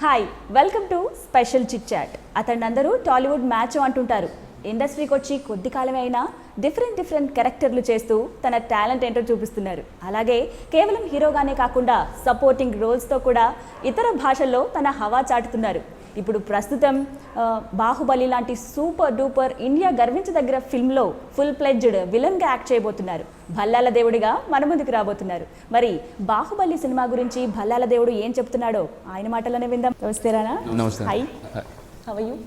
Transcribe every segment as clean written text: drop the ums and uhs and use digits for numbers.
Hi welcome to special chit chat. అతనందరూ Tollywood మ్యాచ్ అంటుంటారు. ఇండస్ట్రీకి వచ్చి కొద్ది కాలమే అయినా డిఫరెంట్ క్యారెక్టర్లు చేస్తూ తన టాలెంట్ ఏంటో చూపిస్తున్నారు. అలాగే కేవలం హీరోగానే కాకుండా సపోర్టింగ్ రోల్స్తో కూడా ఇతర భాషల్లో తన హవా చాటుతున్నారు. ఇప్పుడు ప్రస్తుతం బాహుబలి లాంటి సూపర్ డూపర్ ఇండియా గర్వించదగ్గర ఫిల్మ్లో ఫుల్ ప్లెడ్జ్డ్ విలన్గా యాక్ట్ చేయబోతున్నారు. భల్లాల దేవుడిగా మన ముందుకు రాబోతున్నారు. మరి బాహుబలి సినిమా గురించి భల్లాల దేవుడు ఏం చెప్తున్నాడో ఆయన మాటలోనే విందాం. నమస్తే రానా. నమస్తే. High, how are you?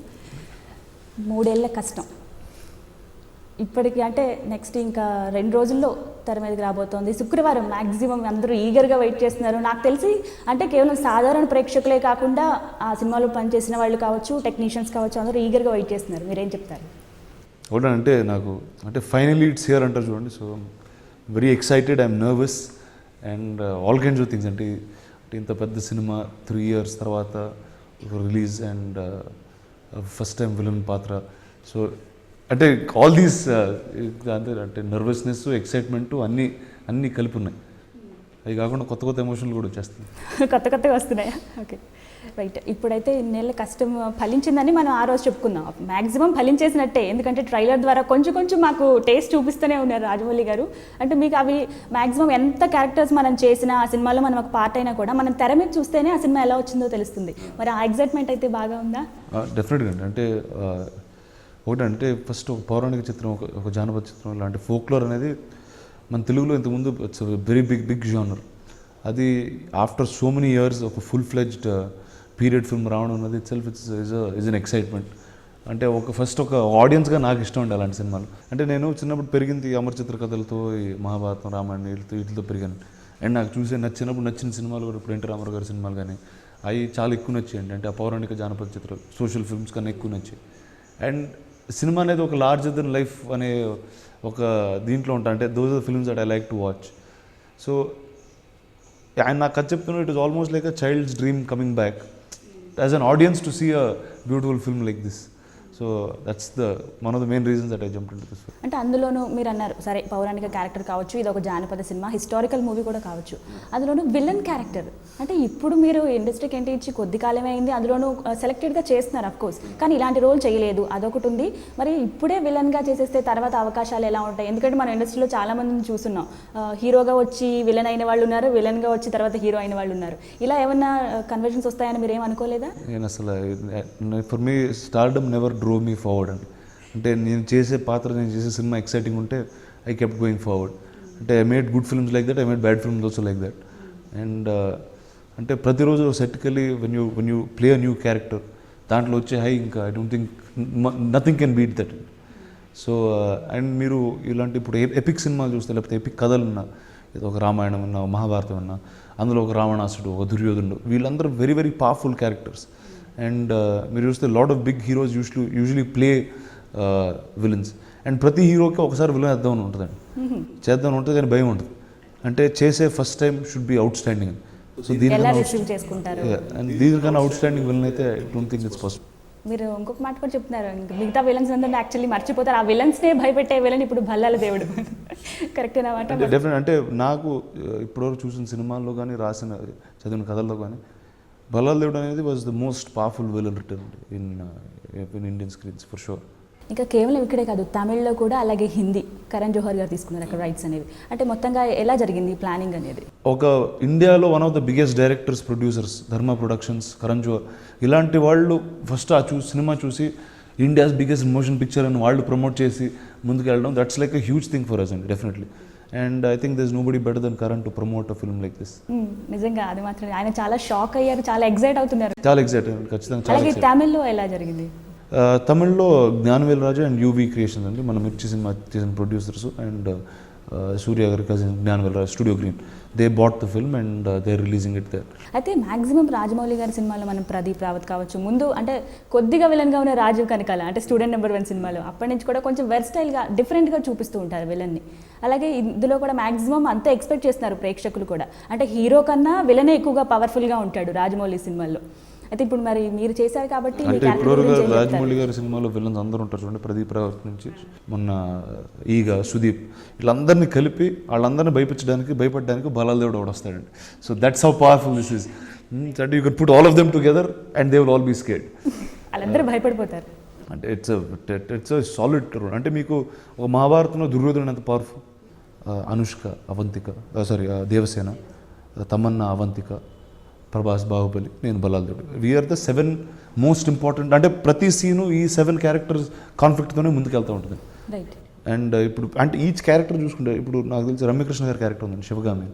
3 ఏళ్ల కష్టం ఇప్పటికి, అంటే నెక్స్ట్ ఇంకా 2 రోజుల్లో తెర మీదకి రాబోతోంది. శుక్రవారం మ్యాక్సిమం అందరూ ఈగర్గా వెయిట్ చేస్తున్నారు. నాకు తెలిసి అంటే కేవలం సాధారణ ప్రేక్షకులే కాకుండా ఆ సినిమాలో పనిచేసిన వాళ్ళు కావచ్చు, టెక్నీషియన్స్ కావచ్చు, అందరూ ఈగర్గా వెయిట్ చేస్తున్నారు. మీరేం చెప్తారు? అంటే నాకు అంటే ఫైనలీ ఇట్స్ హియర్ అంటారు చూడండి. So very excited, I'm nervous and all kinds of things. అంటే ఇంత పెద్ద సినిమా 3 years తర్వాత release and first time villain పాత్ర. సో అంటే ఆల్ దీస్ అంటే నర్వస్నెస్, ఎక్సైట్మెంట్ అన్నీ కలిపి ఉన్నాయి. అవి కాకుండా కొత్త ఎమోషన్లు కూడా వచ్చేస్తున్నాయి. కొత్తగా వస్తున్నాయా? Okay, right. ఇప్పుడైతే ఇన్నేళ్ళ కష్టం ఫలించిందని మనం ఆ రోజు చెప్పుకుందాం. మ్యాక్సిమం ఫలించేసినట్టే, ఎందుకంటే ట్రైలర్ ద్వారా కొంచెం మాకు టేస్ట్ చూపిస్తూనే ఉన్నారు రాజమౌళి గారు. అంటే మీకు అవి మ్యాక్సిమం ఎంత క్యారెక్టర్స్ మనం చేసినా ఆ సినిమాలో మనం ఒక పార్ట్ అయినా కూడా మనం తెర మీద చూస్తేనే ఆ సినిమా ఎలా వచ్చిందో తెలుస్తుంది. మరి ఆ ఎగ్జైట్మెంట్ అయితే బాగా ఉందా? డెఫినెట్గా అంటే ఒకటంటే ఫస్ట్ ఒక పౌరాణిక చిత్రం, ఒక జానపద చిత్రం ఇలాంటి ఫోక్లోర్ అనేది మన తెలుగులో ఇంతకుముందు ఇట్స్ వెరీ బిగ్ జానర్. అది ఆఫ్టర్ సో మెనీ ఇయర్స్ ఒక ఫుల్ ఫ్లెడ్జ్డ్ పీరియడ్ ఫిల్మ్ రావడం అన్నది it self is an excitement. అంటే ఒక ఆడియన్స్గా నాకు ఇష్టం ఉండే అలాంటి సినిమాలు. అంటే నేను చిన్నప్పుడు పెరిగింది అమరచిత్ర కథలతో, ఈ మహాభారతం, రామాయణం వీటితో పెరిగాను. అండ్ నాకు నచ్చిన సినిమాలు కూడా ఇప్పుడు ఎన్టీ రామారావు గారి సినిమాలు కానీ అవి చాలా ఎక్కువ నచ్చాయండి. అంటే ఆ పౌరాణిక జానపద చిత్రాలు, సోషల్ ఫిల్మ్స్ కన్నా ఎక్కువ నచ్చాయి. అండ్ సినిమా అనేది ఒక లార్జర్ దెన్ లైఫ్ అనే ఒక దీంట్లో ఉంటా. అంటే those are the films that I like to watch. So ఆయన నాకు కథ చెప్తున్నాడు, it is almost like a child's dream coming back as an audience to see a beautiful film like this. So that's one of the main reasons that I jumped into this film. అంటే అందులోనూ మీరు అన్నారు సరే, పౌరాణిక character కావచ్చు, ఇది ఒక జానపద సినిమా, హిస్టారికల్ మూవీ కూడా కావచ్చు, అందులోనూ విలన్ క్యారెక్టర్. అంటే ఇప్పుడు మీరు ఇండస్ట్రీకి ఎంట్రీ ఇచ్చి కొద్ది కాలమే అయింది, అందులోనూ సెలెక్టెడ్గా చేస్తున్నారు అఫ్కోర్స్, కానీ ఇలాంటి రోల్ చేయలేదు, అదొకటి ఉంది. మరి ఇప్పుడే విలన్గా చేసేస్తే తర్వాత అవకాశాలు ఎలా ఉంటాయి? ఎందుకంటే మన ఇండస్ట్రీలో చాలా మందిని చూస్తున్నాం, హీరోగా వచ్చి విలన్ అయిన వాళ్ళు ఉన్నారు, విలన్గా వచ్చి తర్వాత హీరో అయిన వాళ్ళు ఉన్నారు. ఇలా ఏమన్నా కన్వర్జన్స్ వస్తాయని మీరు ఏమనుకోలేదా? నేను అసలు for me stardom never drove me forward అండి. అంటే నేను చేసే సినిమా ఎక్సైటింగ్ ఉంటే ఐ కెప్ట్ గోయింగ్ ఫార్వర్డ్. అంటే I made good films like that, I made bad films also like that. And అంటే ప్రతిరోజు సెట్కెళ్ళి when you play a new character, దాంట్లో వచ్చే హై ఇంకా I don't think nothing can beat that. So and మీరు ఇలాంటి ఇప్పుడు ఎపిక్ సినిమాలు చూస్తే, లేకపోతే ఎపిక్ కథలు ఉన్నా, ఏదో ఒక రామాయణం ఉన్నా, మహాభారతం ఉన్నా, అందులో ఒక రావణాసుడు, ఒక దుర్యోధనుడు, వీళ్ళందరూ వెరీ పవర్ఫుల్ క్యారెక్టర్స్. అండ్ మీరు చూస్తే lot of big heroes usually play villains. And ప్రతి హీరోకి ఒకసారి విలన్ చేద్దామని ఉంటుందండి, చేద్దామని ఉంటుంది, కానీ భయం ఉంటుంది. అంటే చేసే first time should be out standing. So దీనికన్నా అవుట్ స్టాండింగ్ విలన్ అయితే I don't think it's possible. మీరు ఇంకొక మాట కూడా చెప్తున్నారు, మిగతా విలన్స్ అందరినీ యాక్చువల్లీ మర్చిపోతారు, ఆ విలన్స్నే భయపెట్టే విలన్ ఇప్పుడు భల్లాల దేవుడు. కరెక్టేనా మాట? డెఫినెట్. అంటే నాకు ఇప్పటివరకు చూసిన సినిమాల్లో కానీ, చదివిన కథల్లో కానీ, భల్లాల దేవుడు అనేది was the most powerful villain return in Indian screens for sure. ఇంకా కేవలం ఇక్కడే కాదు, తమిళ్లో కూడా, అలాగే హిందీ కరణ్ జోహర్ గారు తీసుకున్నారు అక్కడ రైట్స్ అనేవి. అంటే మొత్తంగా ఎలా జరిగింది ప్లానింగ్ అనేది? ఒక ఇండియాలో one of the biggest directors, producers, Dharma productions, Karan Johar, ఇలాంటి వాళ్ళు ఫస్ట్ సినిమా చూసి ఇండియాస్ బిగ్గెస్ట్ మోషన్ పిక్చర్ అని వాళ్ళు ప్రమోట్ చేసి ముందుకు వెళ్ళడం, that's like a huge thing for us అండి, definitely. And I think there is nobody better than Karan to promote a film like this. నిజంగా అది మాత్రం ఆయన చాలా షాక్ అయ్యారు, చాలా ఎగ్జైట్ అవుతున్నారు. చాలా ఎగ్జైట్ అయ్యారు ఖచ్చితంగా. అలాగే తమిళ్లో ఎలా జరిగింది? తమిళ్లో Gnanavel Raju and UV Creations అండి, మన మిర్చి సినిమా చేసిన ప్రొడ్యూసర్స్. అండ్ సూర్య గారి cousin Gnanavel Raju, studio green, they bought the film and they are releasing it there. అయితే మ్యాక్సిమం రాజమౌళి గారి సినిమాలో మనం ప్రదీప్ రావత్ కావచ్చు, ముందు అంటే కొద్దిగా విలన్గా ఉన్న రాజీవ్ కనకాల, అంటే స్టూడెంట్ నెంబర్ 1 సినిమాలో అప్పటి నుంచి కూడా కొంచెం వెర్స్టైల్గా డిఫరెంట్గా చూపిస్తూ ఉంటారు విలన్ని. అలాగే ఇందులో కూడా మ్యాక్సిమం అంతే ఎక్స్పెక్ట్ చేస్తున్నారు ప్రేక్షకులు కూడా, అంటే హీరో కన్నా విలనే ఎక్కువగా పవర్ఫుల్గా ఉంటాడు రాజమౌళి సినిమాల్లో. అయితే ఇప్పుడు మరి మీరు చేశారు కాబట్టి, అంటే ఇప్పుడు రాజమౌళి గారి సినిమాలో విలన్స్ అందరూ ఉంటారు చూడండి, ప్రదీప్ రావత్ నుంచి మొన్న ఈగ, సుదీప్, వీళ్ళందరినీ కలిపి వాళ్ళందరినీ భయపడడానికి భల్లాల దేవుడు ఒకడు వస్తాడండి. So that's how powerful this is. అంటే you can put all of them together and they will all be scared. వాళ్ళందరూ భయపడిపోతారు. అంటే ఇట్స్ అ సాలిడ్ రోల్. అంటే మీకు ఒక మహాభారతంలో దుర్యోధనుడు ఎంత పవర్ఫుల్, అనుష్క అవంతిక, సారీ దేవసేన, తమన్నా అవంతిక, ప్రభాస్ బాహుబలి, నేను బలాల్దుడు. We're the 7 most important. అంటే ప్రతి సీను ఈ 7 క్యారెక్టర్స్ కాన్ఫ్లిక్ట్తోనే ముందుకెళ్తూ ఉంటుంది. రైట్. అండ్ ఇప్పుడు అంటే ఈచ్ క్యారెక్టర్ చూసుకుంటే ఇప్పుడు నాకు తెలిసి రమ్యకృష్ణ గారి క్యారెక్టర్ ఉందండి శివగామి.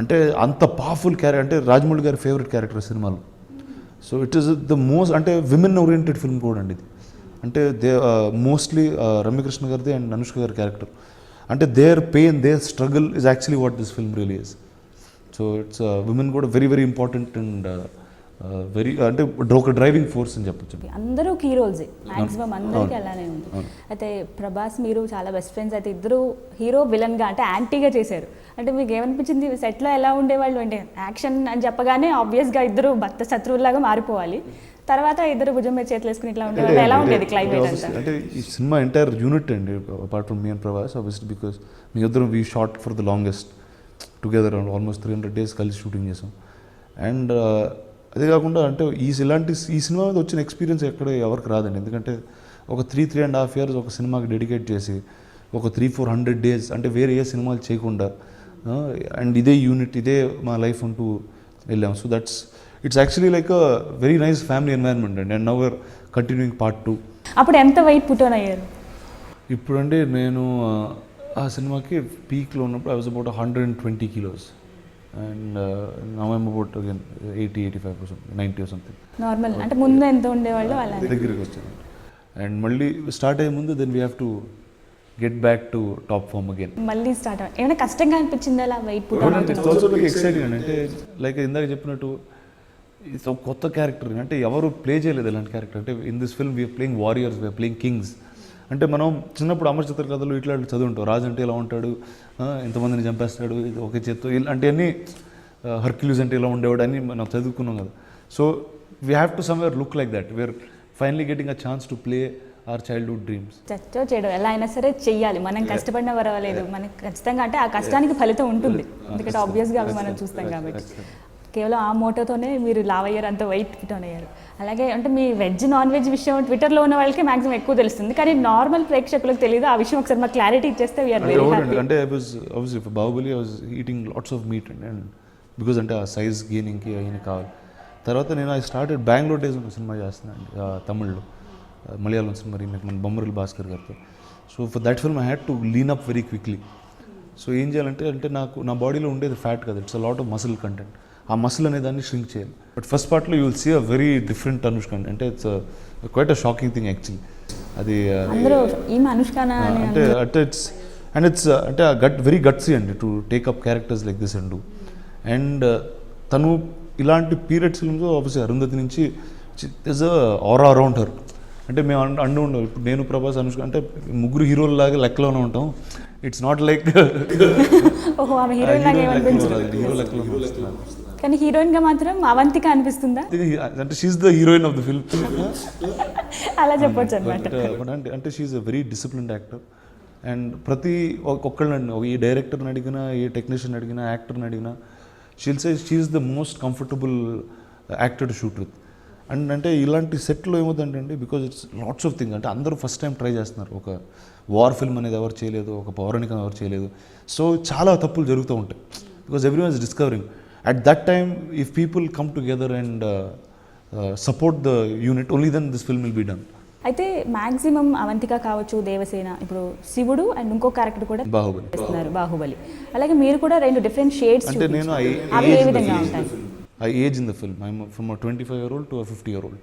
అంటే అంత పవర్ఫుల్ క్యారెక్టర్, అంటే రాజమౌళి గారి ఫేవరెట్ క్యారెక్టర్ సినిమాలో. So it is the most, అంటే విమెన్ ఓరియంటెడ్ ఫిల్మ్ కూడా అండి ఇది. అంటే దే మోస్ట్లీ రమ్యకృష్ణ గారిది అండ్ అనుష్క గారి క్యారెక్టర్, అంటే their pain, their struggle is actually what this film really is. So it's women కూడా very very important and very, అంటే ఒక డ్రైవింగ్ ఫోర్స్ అని చెప్పొచ్చు. అందరూ కీ రోల్సే మ్యాక్సిమం, అందరికీ అలానే ఉంది. అయితే ప్రభాస్ మీరు చాలా బెస్ట్ ఫ్రెండ్స్, అయితే ఇద్దరు హీరో విలన్గా అంటే యాంటీగా చేశారు. అంటే మీకు ఏమనిపించింది సెట్లో ఎలా ఉండేవాళ్ళు? అంటే యాక్షన్ అని చెప్పగానే ఆబ్వియస్గా ఇద్దరు భర్త శత్రువులాగా మారిపోవాలి, తర్వాత ఇద్దరు భుజం మీద చేతులు వేసుకుని ఇట్లా ఉండేవాళ్ళు. ఎలా ఉండేది క్లైమేట్ అంతా? అంటే ఈ సినిమా ఎంటైర్ యూనిట్ అండి, apart from me and Prabhas obviously, because me ఇద్దరం we shot for the longest together, almost 300 days కలిసి షూటింగ్ చేసాం. అండ్ అదే కాకుండా అంటే ఈ సినిమా మీద వచ్చిన ఎక్స్పీరియన్స్ ఎక్కడ ఎవరికి రాదండి. ఎందుకంటే ఒక 3.5 years ఒక సినిమాకి డెడికేట్ చేసి ఒక 300-400 days అంటే వేరే ఏ సినిమాలు చేయకుండా అండ్ ఇదే యూనిట్, ఇదే మా లైఫ్ అంటూ వెళ్ళాం. So it's actually like a very nice family environment అండి. And now we're continuing part 2. అప్పుడు ఎంత వెయిట్ పుట్ ఆన్ అయ్యారు? ఇప్పుడంటే నేను ఆ సినిమాకి పీక్లో ఉన్నప్పుడు I was about 120 kilos. And now I'm about again 80-85%, 90 or something. Normal అంటే ముందు ఎంత ఉండేవాళ్ళు అలా దగ్గరికి వచ్చాను. అండ్ మళ్ళీ స్టార్ట్ అయ్యే ముందు then we have to get back to top form again. మళ్ళీ స్టార్ట్ ఏమైనా కష్టంగా అనిపించింది అలా weight put on? It's also like exciting అండి. అంటే లైక్ ఇందాక చెప్పినట్టు ఇది ఒక కొత్త క్యారెక్టర్, అంటే ఎవరు ప్లే చేయలేదు ఇలాంటి క్యారెక్టర్. అంటే in this film we're playing warriors, we're playing kings. అంటే మనం చిన్నప్పుడు అమర చిత్ర కథలు ఇట్లా చదువుంటాం, రాజు అంటే ఇలా ఉంటాడు, ఎంతమందిని చంపేస్తాడు ఒకే చేత్తో, అంటే అన్నీ హర్క్యులీస్ అంటే ఇలా ఉండేవాడు అని మనం చదువుకున్నాం కదా. So we have to somewhere look like that. We're finally getting a chance to play our childhood dreams. చచ్చో చేయడం ఎలా అయినా సరే చెయ్యాలి, మనం కష్టపడినా పర్వాలేదు, మనకి ఖచ్చితంగా అంటే ఆ కష్టానికి ఫలితం ఉంటుంది, ఎందుకంటే ఆబ్వియస్గా అవి మనం చూస్తాం కాబట్టి. కేవలం ఆ మోటోతోనే మీరు లావ్ అయ్యారు, అంత వెయిట్ పుట్ ఆన్ అయ్యారు. అలాగే అంటే మీ వెజ్ నాన్ వెజ్ విషయం ట్విట్టర్లో ఉన్న వాళ్ళకి మ్యాక్సిమం ఎక్కువ తెలుస్తుంది, కానీ నార్మల్ ప్రేక్షకులకు తెలియదు. ఆ విషయం ఒకసారి మాకు క్లారిటీ ఇచ్చేస్తే వీఆర్ వెరీ హ్యాపీ. అంటే I was obviously for Baahubali I was eating lots of meat and because అంటే ఆ సైజ్ గెయినింగ్కి అయిన కావాలి. తర్వాత నేను ఐ స్టార్టెడ్ బెంగళూరు డేస్ ఉన్న సినిమా చేస్తున్నాను తమిళ్లో, మలయాళం సినిమా రీమేక్ మన బొమ్మరిల్ భాస్కర్ గారితో. So for that film I had to lean up very quickly. So ఏం చేయాలంటే అంటే నాకు నా బాడీలో ఉండేది ఫ్యాట్ కదా, it's a lot of muscle content. ఆ మసిల్ అనే దాన్ని ష్రింక్ చేయాలి. బట్ ఫస్ట్ పార్ట్లో you will see a very different Anushka, అంటే it's quite a shocking thing actually. అది అంటే ఇట్స్ అంటే వెరీ గట్సీ అండి to take up characters like this and do. And తను ఇలాంటి పీరియడ్ ఫిల్మ్స్ ఆబ్వియస్లీ అరుంధతి నుంచి is a aura around her. అంటే మేము అంటూ ఉంటాం, ఇప్పుడు నేను ప్రభాస్ అనుష్క అంటే ముగ్గురు హీరోల లాగా లెక్కలోనే ఉంటాం. ఇట్స్ నాట్ లైక్ హీరో లెక్కలో, కానీ హీరోయిన్ గా మాత్రం అవంతిక అనిపిస్తుందా? అంటే she's the heroine of the film అలా చెప్పొచ్చు అనమాట. అంటే she's a very disciplined actor. And ప్రతి ఒక్కళ్ళని, ఈ డైరెక్టర్ని అడిగినా, ఏ టెక్నీషియన్ అడిగినా, యాక్టర్ని అడిగినా, she'll say she's the most comfortable actor to shoot with. And అంటే ఇలాంటి సెట్లో ఏమవుతుందంటే అండి, because it's lots of things, అంటే అందరూ ఫస్ట్ టైం ట్రై చేస్తున్నారు. ఒక వార్ ఫిల్మ్ అనేది ఎవరు చేయలేదు, ఒక పౌరాణికం ఎవరు చేయలేదు. సో చాలా తప్పులు జరుగుతూ ఉంటాయి because every one is discovering. At that time, if people come together and support the unit, only then this film will be done. అయితే మ్యాక్సిమం అవంతిక కావచ్చు, దేవసేన, ఇప్పుడు శివుడు అండ్ ఇంకో క్యారెక్టర్ కూడా బాహుబలి చేస్తున్నారు, బాహుబలి. అలాగే మీరు కూడా 2 డిఫరెంట్ షేడ్స్. అంటే నేను అవి ఏ విధంగా ఉంటాయి? I age in the film. I'm from a 25-year-old to a 50-year-old.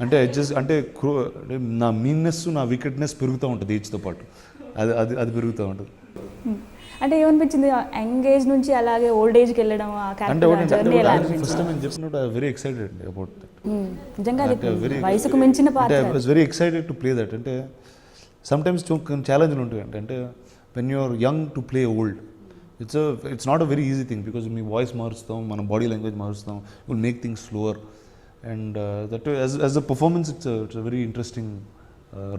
అంటే అంటే నా మీన్నెస్, నా వికెట్నెస్ పెరుగుతూ ఉంటుంది ఏజ్తో పాటు. అది పెరుగుతూ ఉంటుంది. అంటే ఏమనిపించింది యంగ్ ఏజ్ నుంచి అలాగే ఓల్డ్ ఏజ్కి వెళ్ళడం? ఆ క్యారెక్టర్ జర్నీ ఎలా అనిపించింది? ఫస్ట్ టైం నేను చెప్పినట్టు I very excited about that. నిజంగా అది వయసుకు మించిన పాత్ర. I was very excited to play that. అంటే సమ్టైమ్స్ కొన్ని ఛాలెంజ్లు ఉంటాయి. అంటే when you are young to play old, it's not a very easy thing because మీ వాయిస్ మారుస్తాం, మన బాడీ లాంగ్వేజ్ మారుస్తాం, will make things slower. And that as a performance it's a very interesting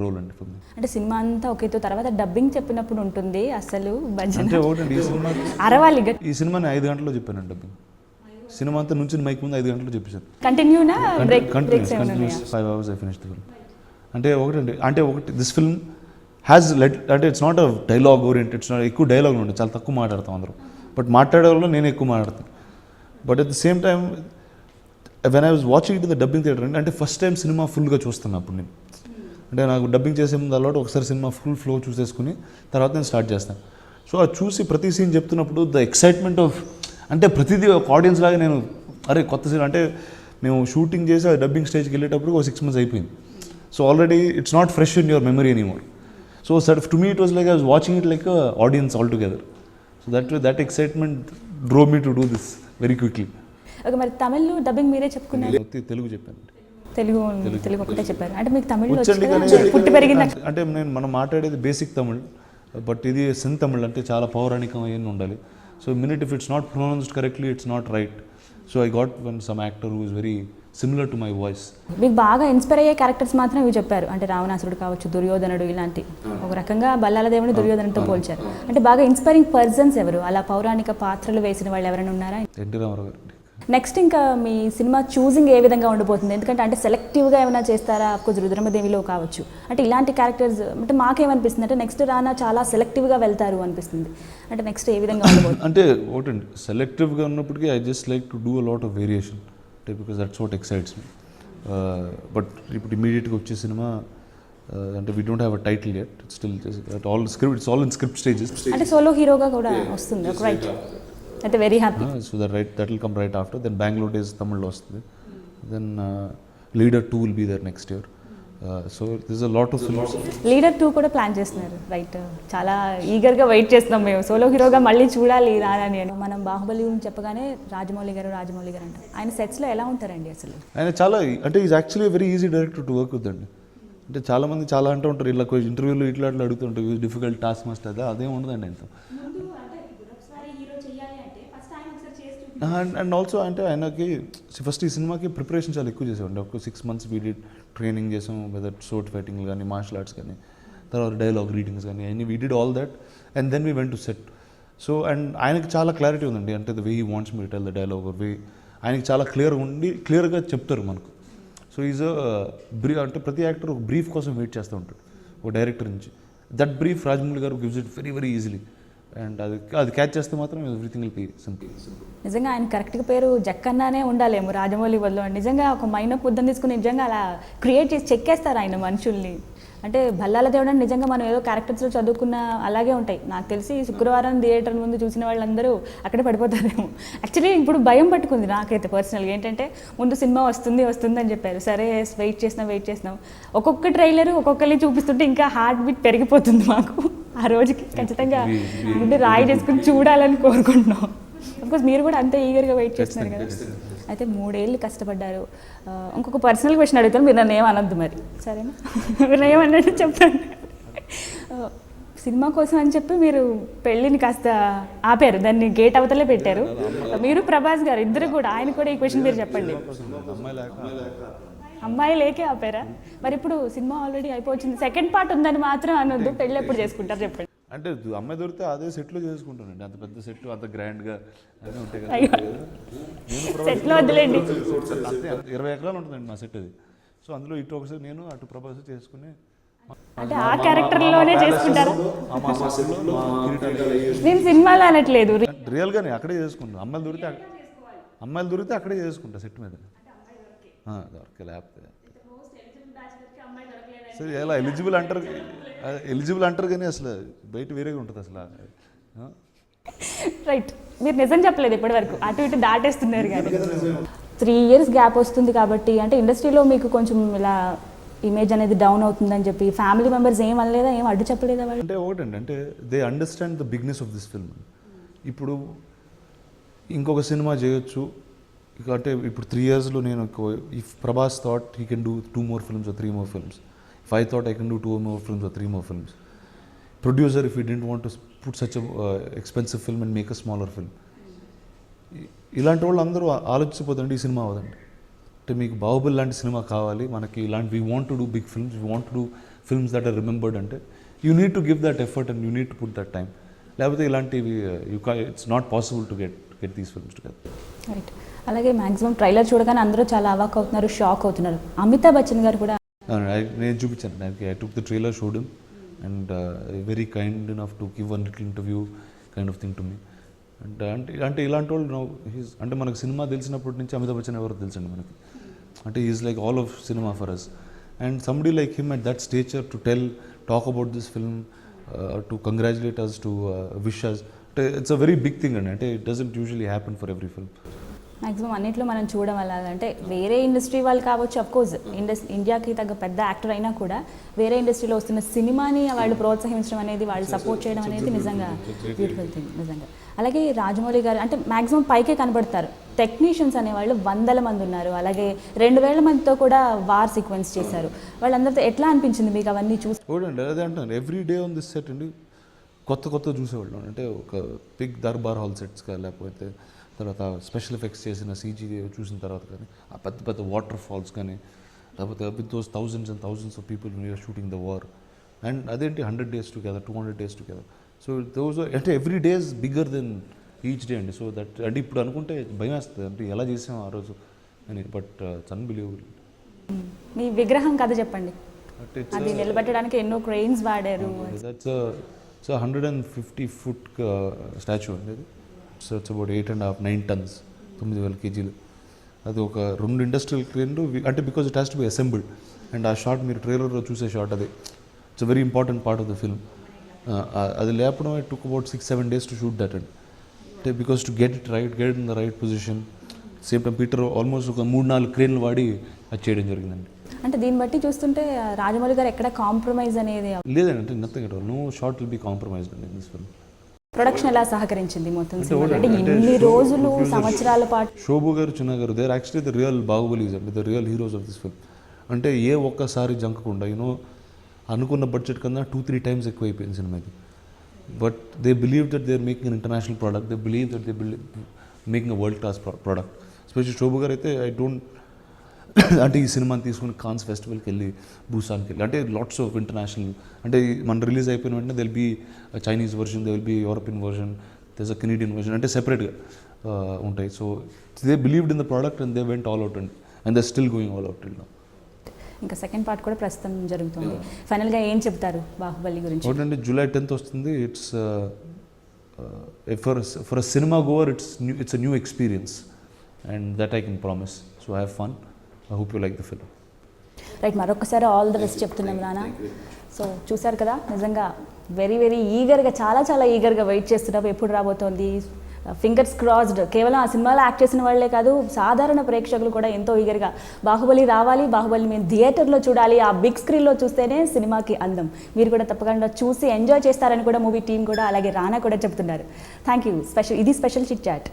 role అండి for me. అంటే సినిమా అంతా ఒకేతో తర్వాత dubbing చెప్పినప్పుడు ఉంటుంది అసలు భజన అంటే ఒకటండి ఈ సినిమా అరవాలి ఈ సినిమాని 5 గంటల్లో చెప్పానండి డబ్బింగ్. సినిమా అంతా నుంచి మైక్ ముందు 5 గంటల్లో చెప్పేశాను. కంటిన్యూనా continuous 5 hours I finished the film. అంటే ఒకటి దిస్ ఫిల్మ్ హ్యాస్ అంటే it's not a dialogue oriented, it's not ఎక్కువ డైలాగ్ ఉంటుంది, చాలా తక్కువ మాట్లాడతాం అందరూ, బట్ మాట్లాడే వాళ్ళు నేను ఎక్కువ మాట్లాడతాను. But at the same time when I was watching it the dubbing theatre అంటే ఫస్ట్ టైం సినిమా ఫుల్గా చూస్తున్నాను అప్పుడు నేను. అంటే నాకు డబ్బింగ్ చేసే ముందు అలవాటు ఒకసారి సినిమా ఫుల్ ఫ్లో చూసేసుకుని తర్వాత నేను స్టార్ట్ చేస్తాను. సో అది చూసి ప్రతి సీన్ చెప్తున్నప్పుడు ద ఎక్సైట్మెంట్ ఆఫ్ అంటే ప్రతిదీ ఒక ఆడియన్స్ లాగా నేను అరే కొత్త సీన్ అంటే మేము షూటింగ్ చేసి ఆ డబ్బింగ్ స్టేజ్కి వెళ్ళేటప్పుడు ఒక 6 months అయిపోయింది. So already it's not fresh in your memory anymore. So to me it was like I was watching it like audience all together. So that excitement drew me to do this very quickly. Okay, మరి తమిళ్లో dubbing మీరే చెప్పుకున్నారు, తెలుగు చెప్పాను. తెలుగు ఒకటే చెప్పారు. అంటే మీకు తమిళ్ వచ్చండి కానీ పుట్టి పెరిగింది అంటే మనం మాట్లాడేది బేసిక్ తమిళ్, బట్ ఇది సిన్ తమిళ్ అంటే చాలా పౌరాణికం అయ్యి ఉండాలి. So minute if it's not pronounced correctly it's not right. So I got one some actor who is very similar to my voice. మీకు బాగా ఇన్స్పైర్ అయ్యే క్యారెక్టర్స్ మాత్రం ఇవి చెప్పారు, అంటే రావణాసురుడు కావచ్చు, దుర్యోధనుడు, ఇలాంటి ఒక రకంగా బల్లాల దేవుని దుర్యోధనుడితో పోల్చారు. అంటే బాగా ఇన్స్పైరింగ్ పర్సన్స్ ఎవరు, అలా పౌరాణిక పాత్రలు వేసిన వాళ్ళు ఎవరైనా ఉన్నారా? ఎన్టీ రామారావు గారు. నెక్స్ట్ ఇంకా మీ సినిమా చూసింగ్ ఏ విధంగా ఉండబోతుంది? ఎందుకంటే అంటే సెలెక్టివ్గా ఏమైనా చేస్తారా? అఫ్కోర్స్ రుద్రమదేవిలో కావచ్చు, అంటే ఇలాంటి క్యారెక్టర్స్ అంటే మాకేమనిపిస్తుంది అంటే నెక్స్ట్ రానా చాలా సెలెక్టివ్గా వెళ్తారు అనిపిస్తుంది. అంటే నెక్స్ట్ ఏ విధంగా ఉండబోతుంది? అంటే ఒకటండి సెలెక్టివ్గా ఉన్నప్పటికీ I just like to do a lot of variation అంటే because that's what excites me. But ఇప్పుడు ఇమీడియట్గా వచ్చే సినిమా అంటే we don't have a title yet, it's still all script, it's all in script stages. అంటే సోలో హీరోగా కూడా వస్తుంది ఒక రైట్, అయితే very happy. So that will come right after. Then Bangalore days తమిళ్లో వస్తుంది. Then leader 2 will be there next year. So this a lot of films. Leader 2 కూడా plan చేస్తున్నారు రైట్? చాలా ఈగర్గా వెయిట్ చేస్తున్నాం మేము సోలో హీరోగా మళ్ళీ చూడాలి రాదని. మనం బాహుబలి గురించి చెప్పగానే రాజమౌళి గారు అంటారు. ఆయన సెట్స్లో ఎలా ఉంటారండి అసలు? ఆయన చాలా అంటే is actually very easy director to work with అండి. అంటే చాలామంది చాలా అంటూ ఉంటారు ఇలా ఇంటర్వ్యూలు ఇట్లా అడుగుతుంటారు డిఫికల్ట్ టాస్క్ మాస్టర్, అదేం ఉండదండి ఆయనతో. అండ్ ఆల్సో అంటే ఆయనకి ఫస్ట్ ఈ సినిమాకి ప్రిపరేషన్ చాలా ఎక్కువ చేసేవాడి. ఒక 6 months వీడి ట్రైనింగ్ చేసాం, వెదర్ సోట్ ఫైటింగ్ కానీ మార్షల్ ఆర్ట్స్ కానీ తర్వాత డైలాగ్ రీడింగ్స్ కానీ అన్ని we did all that and then we went to set. So and ఆయనకి చాలా క్లారిటీ ఉందండి, అంటే the way he wants me tell the dialogue way ఆయనకి చాలా క్లియర్గా చెప్తారు మనకు. సో ఈజ్ అంటే ప్రతి యాక్టర్ ఒక బ్రీఫ్ కోసం వెయిట్ చేస్తూ ఉంటాడు ఒక డైరెక్టర్ నుంచి. దట్ బ్రీఫ్ రాజమౌళి గారు gives it very easily and అది క్యాచ్ చేస్తే మాత్రం ఎవ్రీథింగ్ విల్ బీ సింపుల్. నిజంగా ఆయన కరెక్ట్గా పేరు జక్కన్నానే ఉండాలేమో రాజమౌళి వల్ల. నిజంగా ఒక మైనపు ముద్దను తీసుకుని నిజంగా అలా క్రియేట్ చేసి చెక్కేస్తారు ఆయన మనుషుల్ని. అంటే భల్లాల దేవుడు నిజంగా మనం ఏదో క్యారెక్టర్స్లో చదువుకున్న అలాగే ఉంటాయి. నాకు తెలిసి శుక్రవారం థియేటర్ ముందు చూసిన వాళ్ళందరూ అక్కడే పడిపోతారేమో. యాక్చువల్లీ ఇప్పుడు భయం పట్టుకుంది నాకైతే పర్సనల్గా. ఏంటంటే ముందు సినిమా వస్తుంది అని చెప్పారు, సరే వెయిట్ చేసినాం. ఒక్కొక్క ట్రైలర్ ఒక్కొక్కరిని చూపిస్తుంటే ఇంకా హార్ట్ బీట్ పెరిగిపోతుంది మాకు. ఆ రోజుకి ఖచ్చితంగా ముందు రాయి చేసుకుని చూడాలని కోరుకుంటున్నాం. అఫ్కోర్స్ మీరు కూడా అంతే ఈగర్గా వెయిట్ చేస్తున్నారు కదా. అయితే 3 ఏళ్ళు కష్టపడ్డారు. ఇంకొక పర్సనల్ క్వశ్చన్ అడుగుతాను, మీరు నన్ను ఏమనొద్దు మరి, సరేనా? మీరు ఏమన్నట్టు చెప్పండి. సినిమా కోసం అని చెప్పి మీరు పెళ్ళిని కాస్త ఆపారు, దాన్ని గేట్ అవతలే పెట్టారు. మీరు ప్రభాస్ గారు ఇద్దరు కూడా, ఆయన కూడా ఈ క్వశ్చన్ మీరు చెప్పండి. అమ్మాయి లేకే ఆపారా? మరి ఇప్పుడు సినిమా ఆల్రెడీ అయిపోయింది, సెకండ్ పార్ట్ ఉందని మాత్రం అనొద్దు, పెళ్ళి ఎప్పుడు చేసుకుంటారు చెప్పండి. అంటే అమ్మాయి దొరికితే అదే సెట్లో చేసుకుంటానండి, అంత పెద్ద సెట్ అంత గ్రాండ్గా అన్నీ ఉంటాయి కదా. సెట్లో వద్దులేండి, 20 ఎకరాలు ఉంటుందండి మా సెట్ అది. సో అందులో ఇటు ఒకసారి నేను అటు ప్రభాస్ చేసుకుని అంటే ఆ క్యారెక్టర్లోనే చేసుకుంటారా? నేను సినిమాలో అనట్లేదు, రియల్గానే అక్కడే చేసుకుంటాను. అమ్మాయిలు దొరికితే అక్కడే చేసుకుంటా సెట్ మీద. దొరకే లేకపోతే సరే ఎలా ఎలిజిబుల్ అంటారు కానీ అసలు బయట వేరేగా ఉంటుంది అసలు. రైట్, మీరు నిజం చెప్పలేదు ఇప్పటి వరకు, అటు ఇటు దాటేస్తున్నారు. కానీ 3 years గ్యాప్ వస్తుంది కాబట్టి అంటే ఇండస్ట్రీలో మీకు కొంచెం ఇలా ఇమేజ్ అనేది డౌన్ అవుతుందని చెప్పి ఫ్యామిలీ మెంబర్స్ ఏం అనలేదా, ఏం అడ్డు చెప్పలేదా వాళ్ళు? అంటే ఒకటండి, అంటే they understand the bigness of this film. ఇప్పుడు ఇంకొక సినిమా చేయొచ్చు అంటే ఇప్పుడు 3 yearsలో నేను if Prabhas thought he can do 2 more films or 3 more films, if I thought I can do 2 more films or 3 more films, producer if he didn't want to put such a expensive film and make a smaller film, ఇలాంటి వాళ్ళు అందరూ ఆలోచించిపోతుంటే ఈ cinema అవ్వదండి. అంటే మీకు బాహుబలి లాంటి cinema కావాలి మనకి, ఇలాంటి we want to do big films, we want to do films that are remembered అంటే you need to give that effort and you need to put that time. లేకపోతే ఇలాంటివి it's not possible to get these films together. Right. అలాగే maximum trailer చూడగానే అందరూ చాలా అవాక్ అవుతున్నారు, shock అవుతున్నారు. అమితాబ్ బచ్చన్ గారు కూడా నేను చూపించాను దానికి. I took the trailer, showed him and very kind enough to give one little interview kind of thing to me. అంటే ఇలాంటి వాళ్ళు అంటే మనకు సినిమా తెలిసినప్పటి నుంచి అమితాబ్ బచ్చన్ ఎవరో తెలుసండి మనకి. అంటే is like all of cinema for us. And somebody like him at that stature to talk about this film, to congratulate us, to wish us, అంటే it's a very big thing అండి. అంటే it doesn't usually happen for every film. Maximum అన్నింటిలో మనం చూడడం వల్ల అంటే వేరే industry వాళ్ళు కావచ్చు, అఫ్కోర్స్ ఇండియాకి తగ్గ పెద్ద యాక్టర్ అయినా కూడా వేరే ఇండస్ట్రీలో వస్తున్న సినిమాని వాళ్ళు ప్రోత్సహించడం అనేది, వాళ్ళు సపోర్ట్ చేయడం అనేది నిజంగా బ్యూటిఫుల్ థింగ్ నిజంగా. అలాగే రాజమౌళి గారు అంటే మ్యాక్సిమం పైకే కనబడతారు, టెక్నీషియన్స్ అనేవాళ్ళు 100 మంది ఉన్నారు. అలాగే 2000 మందితో కూడా వార్ సీక్వెన్స్ చేశారు. వాళ్ళందరితో ఎట్లా అనిపించింది మీకు అవన్నీ చూసి? చూడండి, అదే అంటాను, every day on this set అండి కొత్త చూసేవాళ్ళం. అంటే ఒక బిగ్ దర్బార్ హాల్ సెట్స్గా, లేకపోతే తర్వాత స్పెషల్ ఎఫెక్ట్స్ చేసిన సీజీ చూసిన తర్వాత కానీ, ఆ పెద్ద వాటర్ ఫాల్స్ కానీ, లేకపోతే with those thousands and thousands of people we are shooting the war. And అదేంటి 100 days together, 200 days together. So those అంటే every day is bigger than each day అండి. సో దట్ అంటే ఇప్పుడు అనుకుంటే భయం వేస్తుంది, అంటే ఎలా చేసాం ఆ రోజు అని. But it's unbelievable. మీ విగ్రహం కథ చెప్పండి. అది నిలబెట్టడానికి ఎన్నో క్రెయిన్స్ వాడారు. దట్స్ 150 foot స్టాచ్యూ అండి అది. So it's about 8.5-9 tons, 9,000 kg. అది ఒక 2 ఇండస్ట్రియల్ క్రేన్లు, అంటే because it has to be assembled. And ఆ షాట్ మీరు ట్రైలర్లో చూసే షాట్ అది, it's a very important part of the film. అది లేపడం it took about 6-7 days to shoot that and. అంటే because to get it in the right position. Same time Peter almost ఒక 3-4 క్రేన్లు వాడి అది చేయడం జరిగిందండి. అంటే దీన్ని బట్టి చూస్తుంటే రాజమౌళి గారు ఎక్కడ కాంప్రమైజ్ అనేది లేదండి, అంటే nothing at all, no shot will be compromised అండి ఇన్ దిస్ ఫిల్మ్. ప్రొడక్షన్ ఎలా సహకరించింది మొత్తం సినిమా? అంటే ఇన్ని రోజులు, సంవత్సరాల పాటు శోభు గారు, చిన్న గారు, they are actually the real Baahubalis అండి, the real heroes of this film. అంటే ఏ ఒక్కసారి జంకకుండా అనుకున్న బడ్జెట్ కన్నా 2-3 times ఎక్కువ అయిపోయింది సినిమాకి. But they believe that they are making an international product, they believe that they making a world class product. Especially Shobu గారు అయితే అంటే ఈ సినిమాని తీసుకుని కాన్స్ ఫెస్టివల్కి వెళ్ళి, బూసాన్కి వెళ్ళి, అంటే లాట్స్ ఆఫ్ ఇంటర్నేషనల్, అంటే మన రిలీజ్ అయిపోయిన వెంటనే they'll be Chinese version, they will be European version, there's a Canadian version, అంటే సెపరేట్గా ఉంటాయి. So they believed in the product and they went all out and they still going all out till now. ఇంకా second part కూడా ప్రస్తుతం జరుగుతుంది. ఫైనల్గా ఏం చెప్తారు బాహుబలి గురించి? ఒకటంటే July 10th వస్తుంది. It's for a cinema Gower it's a new experience and that I can promise. So have fun. I hope you like the film. Right, మరొకసారి ఆల్ ద బెస్ట్ చెప్తున్నాం నాన్న. సో చూసారు కదా, నిజంగా వెరీ ఈగర్గా, చాలా ఈగర్గా wait చేస్తున్నాం ఎప్పుడు రాబోతోంది. Fingers crossed. కేవలం ఆ సినిమాలో యాక్ట్ చేసిన వాళ్ళే కాదు, సాధారణ ప్రేక్షకులు కూడా ఎంతో ఈగర్గా బాహుబలి రావాలి, బాహుబలి మేము థియేటర్లో చూడాలి, ఆ బిగ్ స్క్రీన్లో చూస్తేనే సినిమాకి అందం. మీరు కూడా తప్పకుండా చూసి ఎంజాయ్ చేస్తారని కూడా మూవీ టీం కూడా, అలాగే రానా కూడా చెప్తున్నారు. Thank you. ఇది స్పెషల్ చిట్ చాట్.